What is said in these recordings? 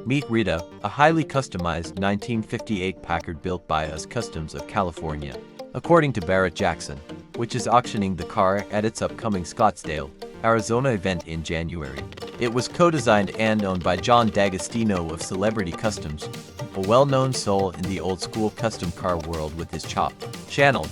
Meet Rita, a highly customized 1958 Packard built by Oz Kustoms of California. According to Barrett-Jackson, which is auctioning the car at its upcoming Scottsdale, Arizona event in January. It was co-designed and owned by John D'Agostino of Celebrity Customs, a well-known soul in the old-school custom car world with his chopped, channeled,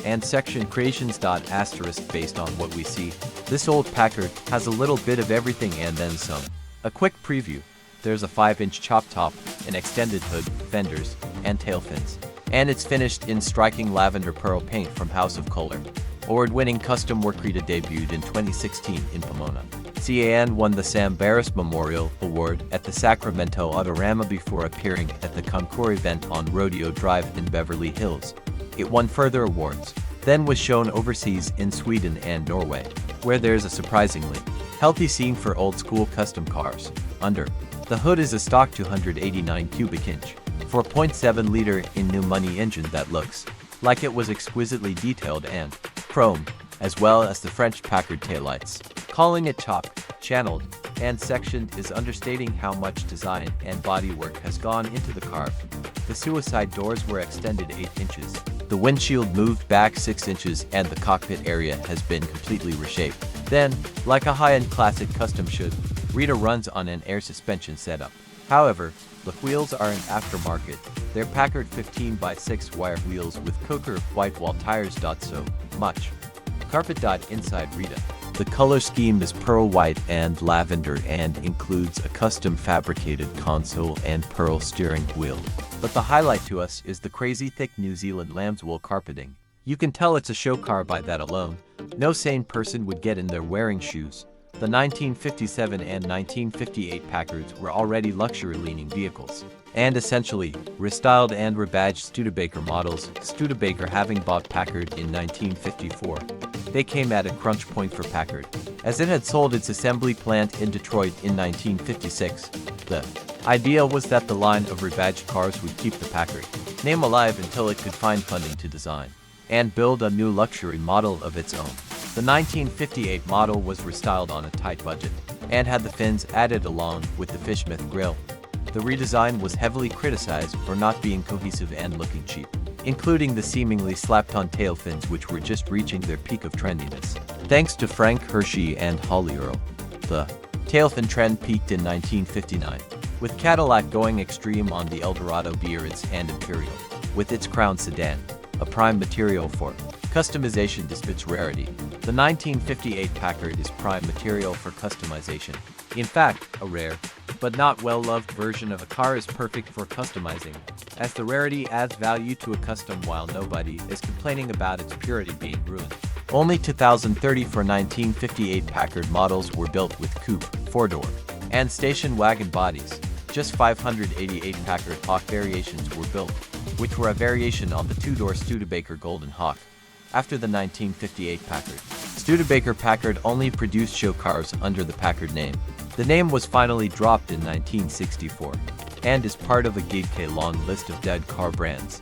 and section creations. Based on what we see, this old Packard has a little bit of everything and then some. A quick preview: there's a 5-inch chop top, an extended hood, fenders, and tail fins. And it's finished in striking lavender pearl paint from House of Color. Award-winning custom work. Rita debuted in 2016 in Pomona. CAN won the Sam Barris Memorial Award at the Sacramento Autorama before appearing at the Concours event on Rodeo Drive in Beverly Hills. It won further awards, then was shown overseas in Sweden and Norway, where there's a surprisingly healthy scene for old-school custom cars. Under the hood is a stock 289 cubic inch, 4.7-liter in new money engine that looks like it was exquisitely detailed and chromed, as well as the French Packard taillights. Calling it chopped, channeled, and sectioned is understating how much design and bodywork has gone into the car. The suicide doors were extended 8 inches, the windshield moved back 6 inches, and the cockpit area has been completely reshaped. Then, like a high-end classic custom should, Rita runs on an air suspension setup. However, the wheels are an aftermarket. They're Packard 15x6 wire wheels with Coker white wall tires. So much carpet. Inside Rita, the color scheme is pearl white and lavender and includes a custom fabricated console and pearl steering wheel. But the highlight to us is the crazy thick New Zealand lambswool carpeting. You can tell it's a show car by that alone. No sane person would get in there wearing shoes. The 1957 and 1958 Packards were already luxury-leaning vehicles, and essentially restyled and rebadged Studebaker models, Studebaker having bought Packard in 1954. They came at a crunch point for Packard, as it had sold its assembly plant in Detroit in 1956. The idea was that the line of rebadged cars would keep the Packard name alive until it could find funding to design and build a new luxury model of its own. The 1958 model was restyled on a tight budget and had the fins added along with the Fishmouth grille. The redesign was heavily criticized for not being cohesive and looking cheap, including the seemingly slapped-on tail fins, which were just reaching their peak of trendiness. Thanks to Frank Hershey and Holly Earl, the tailfin trend peaked in 1959, with Cadillac going extreme on the Eldorado Biarritz and Imperial, with its Crown sedan, a prime material for customization despite its rarity. The 1958 Packard is prime material for customization. In fact, a rare, but not well-loved version of a car is perfect for customizing, as the rarity adds value to a custom while nobody is complaining about its purity being ruined. Only 2,034 1958 Packard models were built with coupe, 4-door, and station wagon bodies. Just 588 Packard Hawk variations were built, which were a variation on the 2-door Studebaker Golden Hawk. After the 1958 Packard, Studebaker Packard only produced show cars under the Packard name. The name was finally dropped in 1964 and is part of a decade-long list of dead car brands.